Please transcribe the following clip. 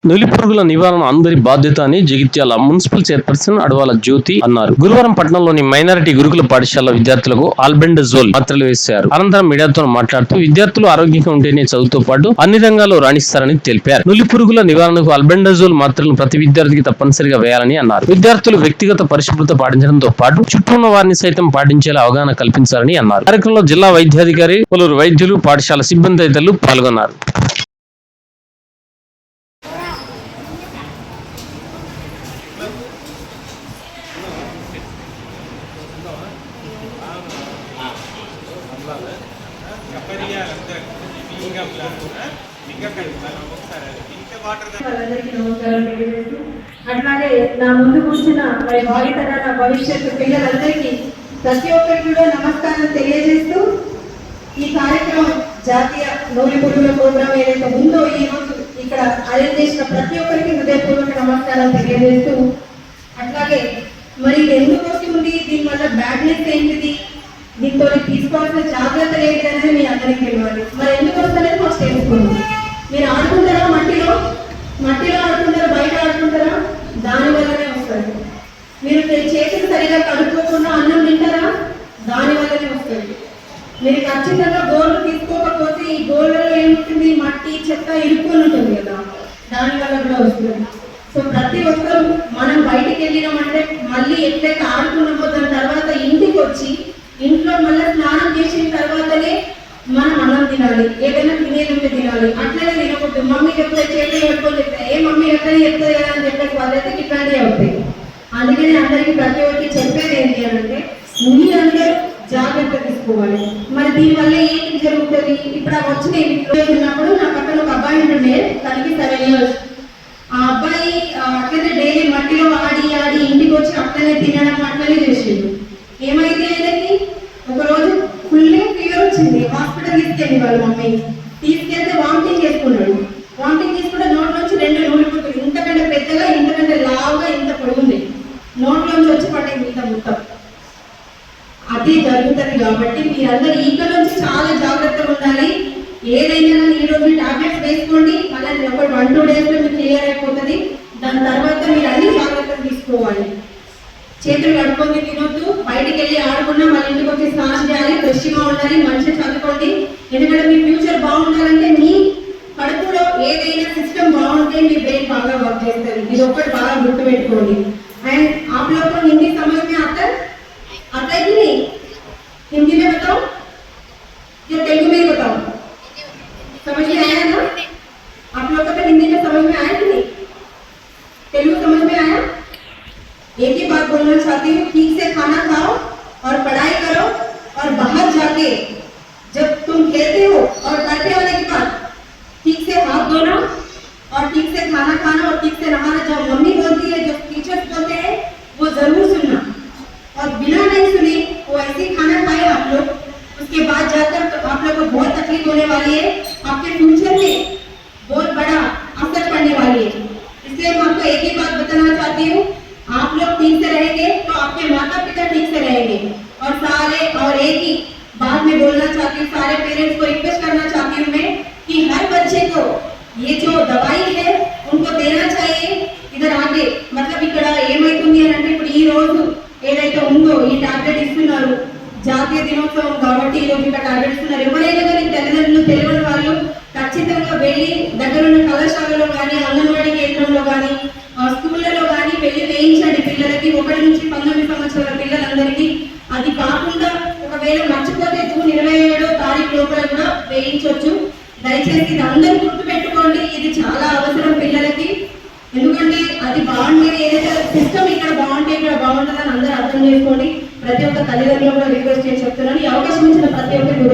నులిపురుగుల నివారణ అందరి బాధ్యత అని జగిత్యాల మున్సిపల్ చైర్పర్సన్ అడవాల జ్యోతి అన్నారు. గురువారం పట్టణంలోని మైనారిటీ గురుకుల పాఠశాల విద్యార్థులకు ఆల్బెండజోల్ మాత్రలు వేశారు. అనంతరం మీడియాతో మాట్లాడుతూ విద్యార్థులు ఆరోగ్యంగా ఉంటేనే చదువుతో పాటు అన్ని రంగాల్లో రాణిస్తారని తెలిపారు. నులిపురుగుల నివారణకు ఆల్బెండజోల్ మాత్రలను ప్రతి విద్యార్థికి తప్పనిసరిగా వేయాలని అన్నారు. విద్యార్థులు వ్యక్తిగత పరిశుభ్రత పాటించడంతో పాటు చుట్టూ ఉన్న వారిని సైతం పాటించేలా అవగాహన కల్పించాలని అన్నారు. కార్యక్రమంలో జిల్లా వైద్యాధికారి, పలువురు వైద్యులు, పాఠశాల సిబ్బంది తదితరులు పాల్గొన్నారు. అట్లాగే నా ముందు కూర్చున్న మరి భావితరాల భవిష్యత్తు పిల్లలందరికీ ప్రతి ఒక్కరికి కూడా నమస్కారం తెలియజేస్తూ ఈ కార్యక్రమం జాతీయ నులిపురుగుల ప్రోగ్రాం ఏదైతే ఉందో ఈ రోజు ఇక్కడ అరేంజ్ చేసిన ప్రతి ఒక్కరికి హృదయపూర్వక నమస్కారం తెలియజేస్తూ అట్లాగే మరి ఎందుకు వస్తుంది, దీనివల్ల బ్యాడ్నెస్ ఏంటిది, దీంతో తీసుకోవాల్సిన జాగ్రత్తలు ఏంటి అనేది మీ అందరికీ తెలియాలి. మరి ఎందుకు వస్తుందని ఫస్ట్ తెలుసుకుందాం. మీరు ఆడుకుంటారా, మట్టిలో ఆడుకుంటారా, బయట ఆడుకుంటారా, దాని వల్లనే వస్తుంది. మీరు చేతులు సరిగా కడుక్కోకుండా అన్నం తింటారా, దాని వల్లనే వస్తుంది. మీరు ఖచ్చితంగా గోళ్ళు తీసుకోకపోతే ఈ గోళ్ళలో ఏముంటుంది, మట్టి చెత్త ఇరుక్కొని ఉంటుంది కదా, దాని వల్ల కూడా వస్తుంది. సో ప్రతి ఒక్కరూ మనం బయటికి వెళ్ళినామంటే మళ్ళీ ఎట్లయితే ఆడుకున్నామో దాని తర్వాత ఇంటికి వచ్చి ఇంట్లో మళ్ళీ స్నానం చేసిన తర్వాతనే మనం అన్నం తినాలి, ఏదైనా తినేదంటే తినాలి. అట్లనే తినకూడదు. మమ్మీ చెప్తే చేతులు పెట్టుకొని చెప్తే ఏ మమ్మీ ఎక్కడనే చెప్తుంది కదా అని చెప్పేసి వాళ్ళైతే ఇట్లాంటివి అవుతాయి. అందుకని అందరికీ ప్రతి ఒక్కరికి చెప్పేది ఏంటి అంటే మీరందరూ జాగ్రత్త తీసుకోవాలి. మరి దీనివల్ల ఏంటి జరుగుతుంది, ఇప్పుడు ఆ వచ్చిన ఉన్నప్పుడు నా పక్కన ఒక అబ్బాయి ఉంటుండే, తనకి 7 years. ఆ అబ్బాయి అట్లనే డైలీ మట్టిలో ఆడి ఇంటికి వచ్చి అట్లనే తినడం అట్లనే చేసిండు. ఏమైతే ఆయనకి ఒకరోజు ఫుల్ ఫీవర్ వచ్చింది. హాస్పిటల్ తీసుకెళ్ళి వాళ్ళ మమ్మీ తీసుకెళ్తే వామిటింగ్ చేసుకున్నాడు. వామిటింగ్ చేసుకుంటే నోట్లోంచి 2 నులిపురుగులు ఇంతకంటే పెద్దగా, ఇంతకంటే లావుగా, ఇంత పొడుగుంది నోట్లోంచి వచ్చి పడింది ఇంత మొత్తం. అది జరుగుతుంది. కాబట్టి మీరందరూ ఇక్కడ నుంచి చాలా జాగ్రత్తగా ఉండాలి. ఏదైనా కానీ ఈ రోజు టాబ్లెట్స్ వేసుకోండి, మళ్ళీ ఒక 1-2 days లో మీకు క్లియర్ అయిపోతుంది. దాని తర్వాత మీరు అన్ని జాగ్రత్తలు తీసుకోవాలి. చేతులు కడుక్కొని తినొద్దు, బయటికి వెళ్ళి ఆడుకున్నా మళ్ళీ ఇంటికి వచ్చి స్నానం చేయాలి, ఫ్రెష్గా ఉండాలి, మంచిగా చదువుకోండి. ఎందుకంటే మీ ఫ్యూచర్ బాగుండాలంటే మీ కడుపులో ఏదైనా సిస్టమ్ బాగుంటే మీ బ్రెయిన్ బాగా వర్క్ చేస్తుంది. ఇది ఒకటి బాగా గుర్తుపెట్టుకోండి. एंड आप लोग को हिंदी समझ में आता है कि नहीं? हिंदी में बताओ या तेलुगु में बताओ? समझ में आया ना? आप लोग को तो हिंदी में समझ में आया कि नहीं? तेलुगु समझ में आया? एक ही बात बोलना चाहती हूँ, ठीक से खाना खाओ और पढ़ाई करो, और बाहर जाके जब तुम खेलते हो और बैठे होने के बाद ठीक से हाथ धोना और ठीक से खाना खाना और ठीक से नहाना. जो मम्मी बोलती है, जो टीचर्स बोलते हैं, वो जरूर सुनना. और बिना नहीं सुने वो ऐसे खाना खाए आप लोग, उसके बाद जाकर तो आप लोग को बहुत तकलीफ होने वाली है. आपके फ्यूचर में बहुत बड़ा असर पड़ने वाली है. इसलिए मैं आपको एक ही बात बताना चाहती हूँ, आप लोग ठीक से रहेंगे तो आपके माता पिता ठीक से रहेंगे. और एक ही बात में बोलना चाहती हूँ, सारे पेरेंट्स को रिक्वेस्ट करना चाहती हूँ मैं कि हर बच्चे को ये जो दवाई है उनको देना चाहिए. इधर आगे मतलब ఇక్కడ ఏమైతుంది అంటే ఇప్పుడు ఈ రోజు ఏదైతే ఉందో ఈ టాబ్లెట్ ఇస్తున్నారు, జాతీయ దినోత్సవం కాబట్టి ఈ రోజు ఇక్కడ టాబ్లెట్ ఇస్తున్నారు. ఎవరైనా కానీ తల్లిదండ్రులు తెలియని వాళ్ళు ఖచ్చితంగా వెళ్ళి దగ్గరున్న కళాశాలలో కానీ, అంగన్వాడీ కేంద్రంలో కానీ, స్కూళ్ళలో కానీ వెళ్ళి వేయించండి పిల్లలకి. 1 నుంచి 19 సంవత్సరాల పిల్లలందరికీ. అది కాకుండా ఒకవేళ మర్చిపోతే జూన్ 27వ తారీఖు లోపల కూడా వేయించవచ్చు. దయచేసి ఇది అందరూ గుర్తుపెట్టుకోండి, ఇది చాలా అవసరం పిల్లలకి. ఎందుకంటే అది బాగుంటుంది, ఏదైతే సిస్టమ్ ఇక్కడ బాగుంటే ఇక్కడ బాగుంటుందని అందరూ అర్థం చేసుకోండి. ప్రతి ఒక్క తల్లిదండ్రులు కూడా రిక్వెస్ట్ చేసి చెప్తున్నాను. ఈ అవకాశం ఇచ్చిన ప్రతి ఒక్కరికి